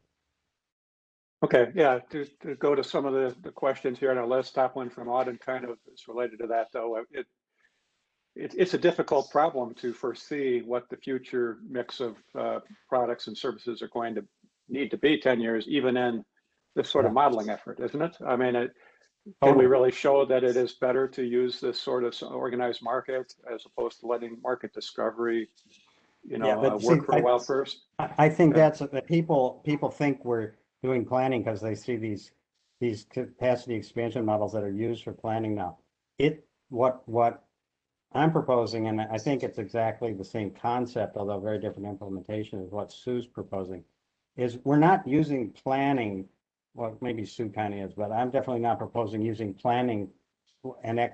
Okay, yeah, to go to some of the questions here on our list, top one from Auden kind of is related to that, though. It's a difficult problem to foresee what the future mix of products and services are going to need to be 10 years, even in this sort of modeling effort, isn't it? I mean, can we really show that it is better to use this sort of organized market as opposed to letting market discovery, work for a while first? I think that's that people think we're doing planning because they see these capacity expansion models that are used for planning now. What I'm proposing, and I think it's exactly the same concept, although very different implementation, is what Sue's proposing, is we're not using planning. Well, maybe Sue kind of is, but I'm definitely not proposing using planning and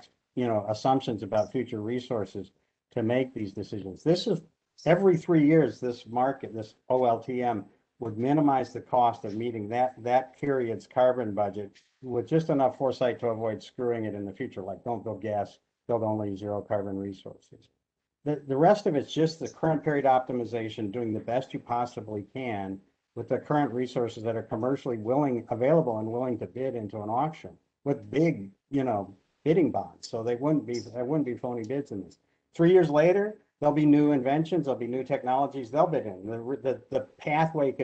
assumptions about future resources to make these decisions. This is every 3 years, this market, this OLTM, would minimize the cost of meeting that period's carbon budget with just enough foresight to avoid screwing it in the future, like don't build gas, build only zero carbon resources. The rest of it's just the current period optimization, doing the best you possibly can with the current resources that are commercially available and willing to bid into an auction with big, bidding bonds. So there wouldn't be phony bids in this. 3 years later, there'll be new inventions, there'll be new technologies, they'll bid in. The pathway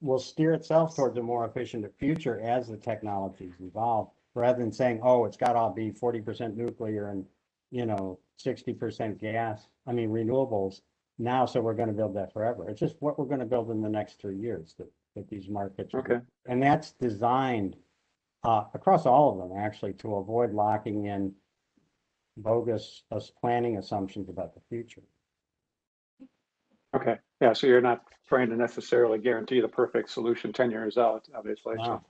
will steer itself towards a more efficient future as the technologies evolve, rather than saying, oh, it's got to be 40% nuclear and 60% renewables now, so we're going to build that forever. It's just what we're going to build in the next 3 years that these markets are. And that's designed across all of them, actually, to avoid locking in bogus planning assumptions about the future. Okay, yeah, so you're not trying to necessarily guarantee the perfect solution 10 years out, obviously. No,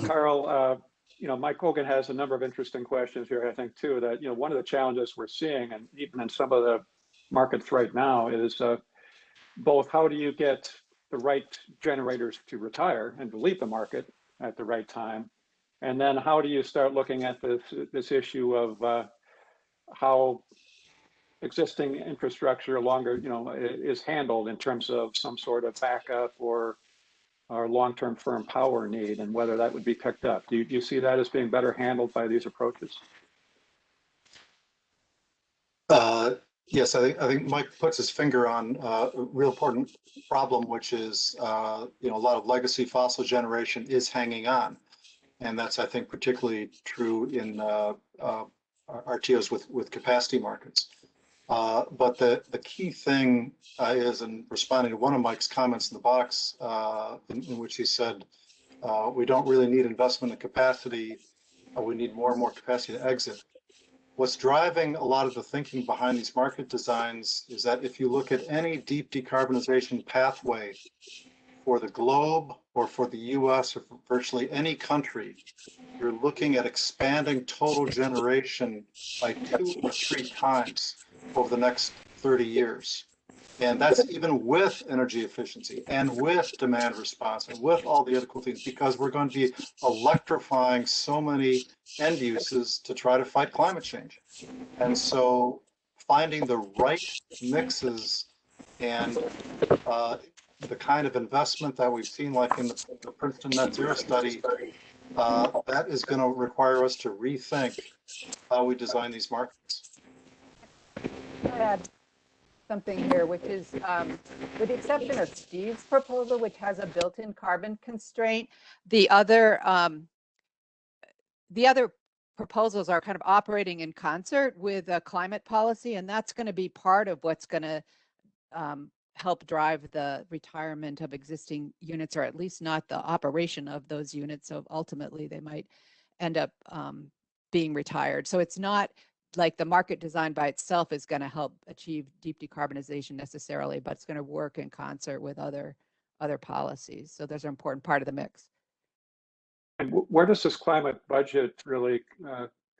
Karl, Mike Hogan has a number of interesting questions here, I think, too, that, one of the challenges we're seeing, and even in some of the markets right now, is both how do you get the right generators to retire and to leave the market at the right time? And then how do you start looking at this issue of how existing infrastructure is handled in terms of some sort of backup or long-term firm power need, and whether that would be picked up? Do you see that as being better handled by these approaches? Yes, I think Mike puts his finger on a real important problem, which is a lot of legacy fossil generation is hanging on, and that's, I think, particularly true in RTOs with capacity markets. But the key thing is, in responding to one of Mike's comments in the box, in which he said, we don't really need investment in capacity, we need more and more capacity to exit. what's driving a lot of the thinking behind these market designs is that if you look at any deep decarbonization pathway for the globe or for the US or for virtually any country, you're looking at expanding total generation by 2 or 3 times over the next 30 years. And that's even with energy efficiency and with demand response and with all the other cool things, because we're going to be electrifying so many end uses to try to fight climate change. And so finding the right mixes and the kind of investment that we've seen, like in the Princeton Net Zero study, that is going to require us to rethink how we design these markets. Add something here, which is, with the exception of Steve's proposal, which has a built-in carbon constraint, the other proposals are kind of operating in concert with a climate policy, and that's going to be part of what's going to help drive the retirement of existing units, or at least not the operation of those units. So ultimately, they might end up being retired. So it's not like the market design by itself is going to help achieve deep decarbonization necessarily, but it's going to work in concert with other policies. So those are an important part of the mix. And where does this climate budget really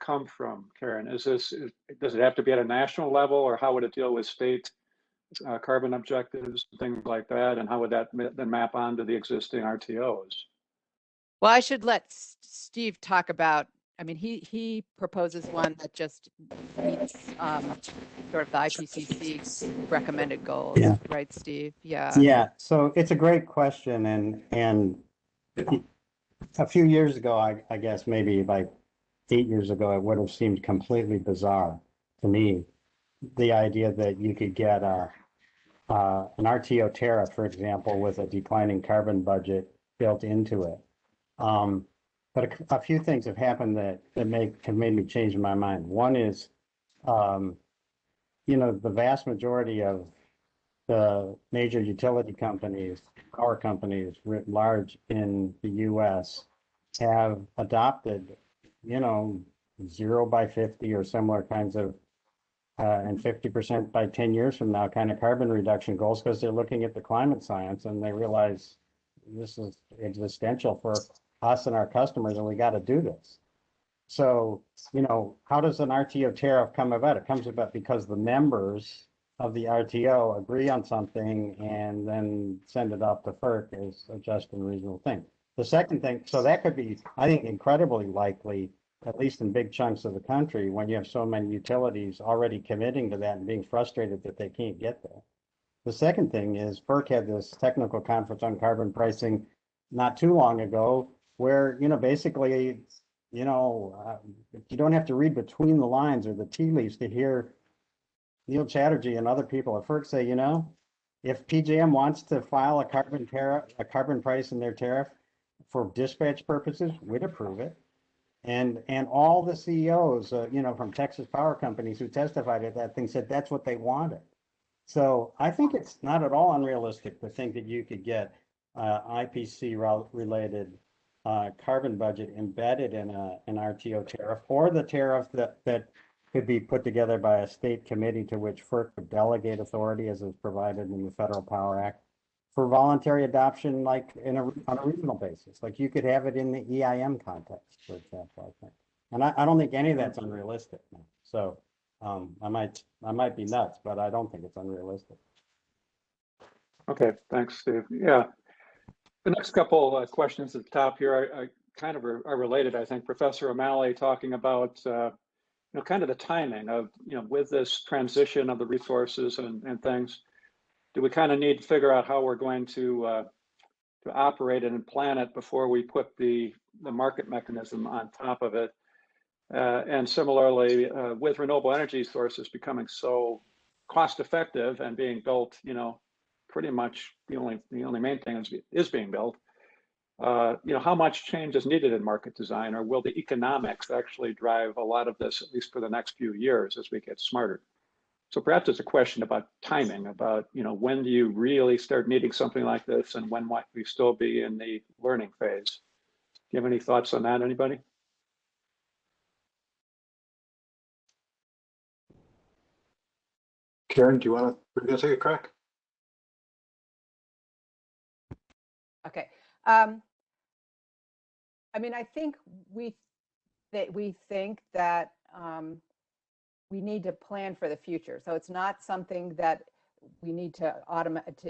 come from, Karen? Does it have to be at a national level, or how would it deal with state carbon objectives, things like that? And how would that then map onto the existing RTOs? Well, I should let Steve talk about, I mean, he proposes one that just meets sort of the IPCC recommended goals, Yeah. right, Steve? Yeah. Yeah, so it's a great question, and a few years ago, I guess maybe like 8 years ago, it would have seemed completely bizarre to me, the idea that you could get an RTO tariff, for example, with a declining carbon budget built into it. But a few things have happened that have made me change my mind. One is, the vast majority of the major utility companies, power companies writ large in the US have adopted, 0 by 50 or similar kinds of, and 50% by 10 years from now kind of carbon reduction goals, because they're looking at the climate science and they realize this is existential for us and our customers, and we got to do this. So, how does an RTO tariff come about? It comes about because the members of the RTO agree on something and then send it off to FERC as a just and reasonable thing. The second thing, so that could be, I think, incredibly likely, at least in big chunks of the country, when you have so many utilities already committing to that and being frustrated that they can't get there. The second thing is FERC had this technical conference on carbon pricing not too long ago, where, basically, you don't have to read between the lines or the tea leaves to hear Neil Chatterjee and other people at FERC say, if PJM wants to file a carbon price in their tariff for dispatch purposes, we'd approve it. And all the CEOs, from Texas power companies who testified at that thing said that's what they wanted. So I think it's not at all unrealistic to think that you could get IPC related carbon budget embedded in an RTO tariff, or the tariff that could be put together by a state committee to which FERC would delegate authority, as is provided in the Federal Power Act, for voluntary adoption, like on a regional basis. Like you could have it in the EIM context, for example, I think. And I don't think any of that's unrealistic. So I might be nuts, but I don't think it's unrealistic. Okay, thanks, Steve. Yeah, the next couple questions at the top here I kind of are related. I think Professor O'Malley talking about kind of the timing of with this transition of the resources and things. Do we kind of need to figure out how we're going to operate it and plan it before we put the market mechanism on top of it? And similarly, with renewable energy sources becoming so cost effective and being built, pretty much the only main thing is being built. How much change is needed in market design, or will the economics actually drive a lot of this, at least for the next few years, as we get smarter? So perhaps it's a question about timing, about when do you really start needing something like this, and when might we still be in the learning phase? Do you have any thoughts on that, anybody? Karen, do you want to, we're going to take a crack? Okay. I mean, I think we think that we need to plan for the future. So it's not something that we need to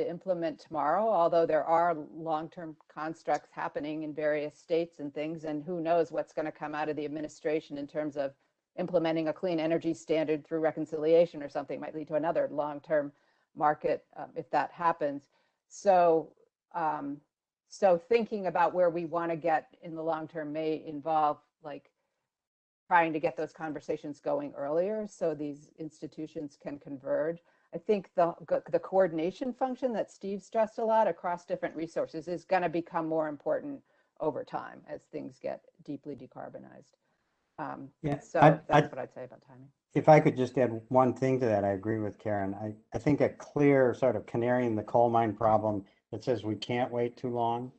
implement tomorrow, although there are long-term constructs happening in various states and things, and who knows what's going to come out of the administration in terms of implementing a clean energy standard through reconciliation or something might lead to another long-term market if that happens. So so thinking about where we want to get in the long term may involve like trying to get those conversations going earlier so these institutions can converge. I think the coordination function that Steve stressed a lot across different resources is going to become more important over time as things get deeply decarbonized. Yeah, so that's what I'd say about timing. If I could just add one thing to that, I agree with Karen. I think a clear sort of canary in the coal mine problem that says we can't wait too long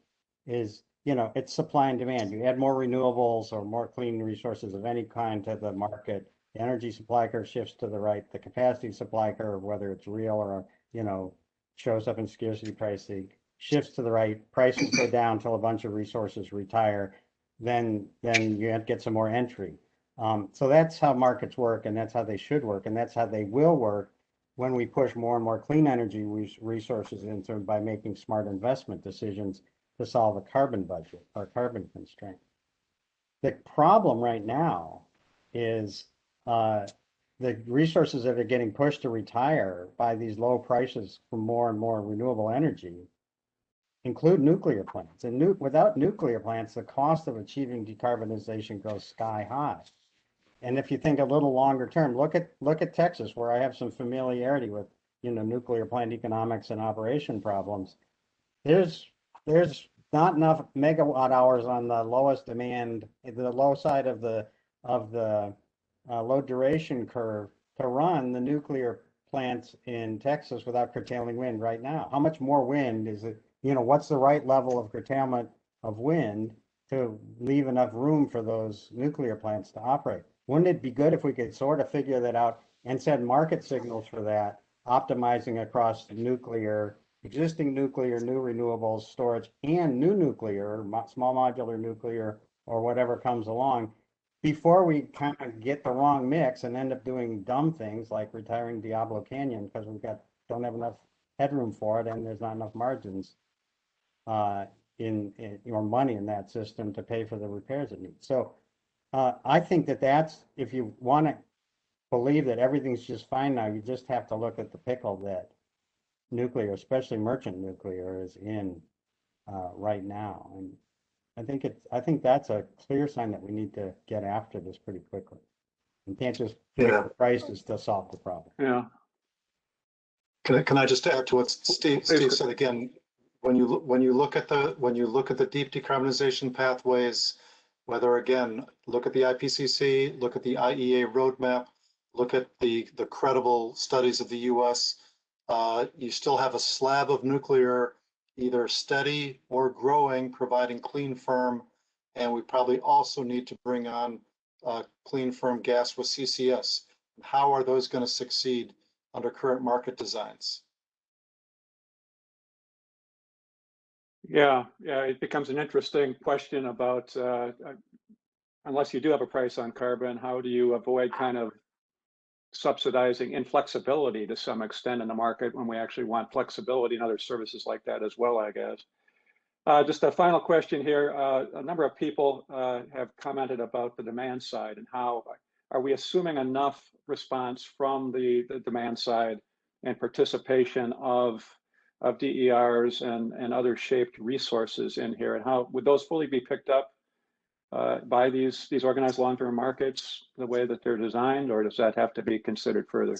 is, you know, it's supply and demand. You add more renewables or more clean resources of any kind to the market, the energy supply curve shifts to the right, the capacity supply curve, whether it's real or, you know, shows up in scarcity pricing, shifts to the right, prices go down until a bunch of resources retire, then you get some more entry. So that's how markets work, and that's how they should work, and that's how they will work when we push more and more clean energy resources into them by making smart investment decisions to solve a carbon budget or carbon constraint. The problem right now is the resources that are getting pushed to retire by these low prices for more and more renewable energy include nuclear plants. And without nuclear plants, the cost of achieving decarbonization goes sky high. And if you think a little longer term, look at Texas, where I have some familiarity with, you know, nuclear plant economics and operation problems. There's not enough megawatt hours on the lowest demand, the low side of the low duration curve to run the nuclear plants in Texas without curtailing wind right now. How much more wind is it? You know, what's the right level of curtailment of wind to leave enough room for those nuclear plants to operate? Wouldn't it be good if we could sort of figure that out and set market signals for that, optimizing across nuclear, existing nuclear, new renewables, storage, and new nuclear, small modular nuclear, or whatever comes along, before we kind of get the wrong mix and end up doing dumb things like retiring Diablo Canyon because don't have enough headroom for it and there's not enough margins in your money in that system to pay for the repairs it needs. So I think that's, if you want to believe that everything's just fine now, you just have to look at the pickle that nuclear, especially merchant nuclear, is in right now. And I think that's a clear sign that we need to get after this pretty quickly. You can't just fix the prices to solve the problem. Yeah. Can I just add to what Steve said again? When you look at the deep decarbonization pathways, whether again look at the IPCC, look at the IEA roadmap, look at the credible studies of the U.S., you still have a slab of nuclear, either steady or growing, providing clean, firm, and we probably also need to bring on clean, firm gas with CCS. How are those going to succeed under current market designs? Yeah, it becomes an interesting question about unless you do have a price on carbon, how do you avoid kind of subsidizing inflexibility to some extent in the market when we actually want flexibility and other services like that as well, I guess. Just a final question here. A number of people have commented about the demand side and how are we assuming enough response from the demand side and participation of DERs and other shaped resources in here, and how would those fully be picked up by these organized long-term markets the way that they're designed, or does that have to be considered further?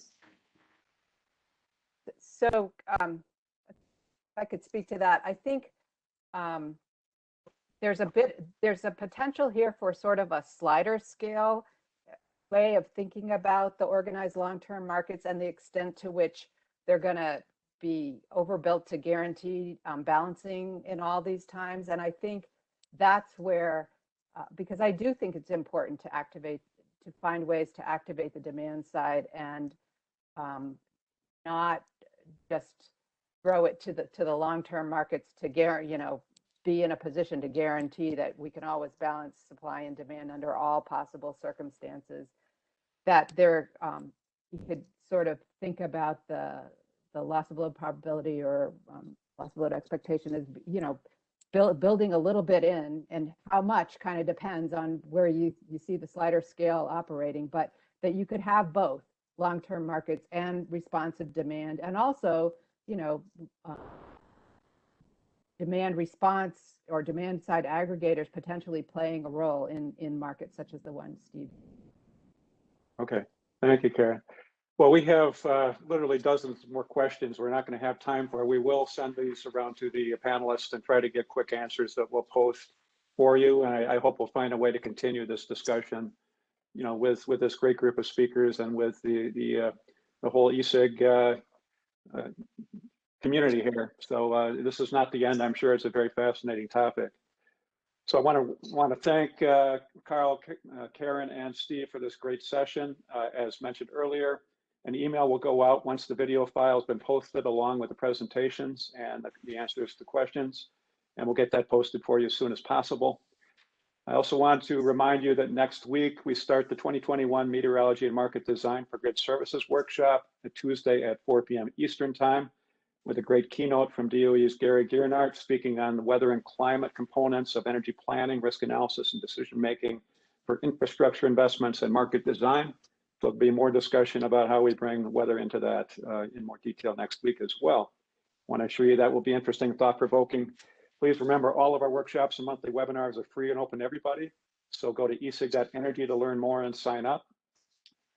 So if I could speak to that, I think there's a potential here for sort of a slider scale way of thinking about the organized long-term markets and the extent to which they're going to be overbuilt to guarantee balancing in all these times. And I think that's where, because I do think it's important to find ways to activate the demand side and not just throw it to the long-term markets to be in a position to guarantee that we can always balance supply and demand under all possible circumstances. That you could sort of think about the loss of load probability or loss of load expectation as building a little bit in, and how much kind of depends on where you see the slider scale operating, but that you could have both long-term markets and responsive demand, and also demand response or demand side aggregators potentially playing a role in markets such as the one Steve. Okay, thank you, Karen. Well, we have literally dozens more questions we're not going to have time for. We will send these around to the panelists and try to get quick answers that we'll post for you. And I hope we'll find a way to continue this discussion, with this great group of speakers and with the whole ESIG community here. So this is not the end. I'm sure it's a very fascinating topic. So I want to thank Karl, Karen, and Steve for this great session. As mentioned earlier, an email will go out once the video file has been posted, along with the presentations and the answers to questions, and we'll get that posted for you as soon as possible. I also want to remind you that next week we start the 2021 Meteorology and Market Design for Grid Services workshop on Tuesday at 4 p.m. Eastern Time, with a great keynote from DOE's Gary Giernart speaking on the weather and climate components of energy planning, risk analysis, and decision-making for infrastructure investments and market design. There'll be more discussion about how we bring the weather into that in more detail next week as well. I want to assure you that will be interesting, thought-provoking. Please remember, all of our workshops and monthly webinars are free and open to everybody. So go to esig.energy to learn more and sign up.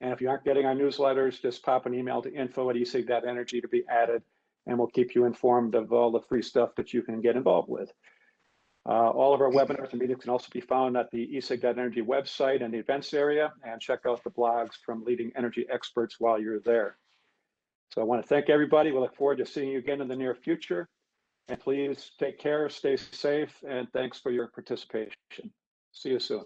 And if you aren't getting our newsletters, just pop an email to info@esig.energy to be added, and we'll keep you informed of all the free stuff that you can get involved with. All of our webinars and meetings can also be found at the esig.energy website and the events area, and check out the blogs from leading energy experts while you're there. So I want to thank everybody. We look forward to seeing you again in the near future. And please take care, stay safe, and thanks for your participation. See you soon.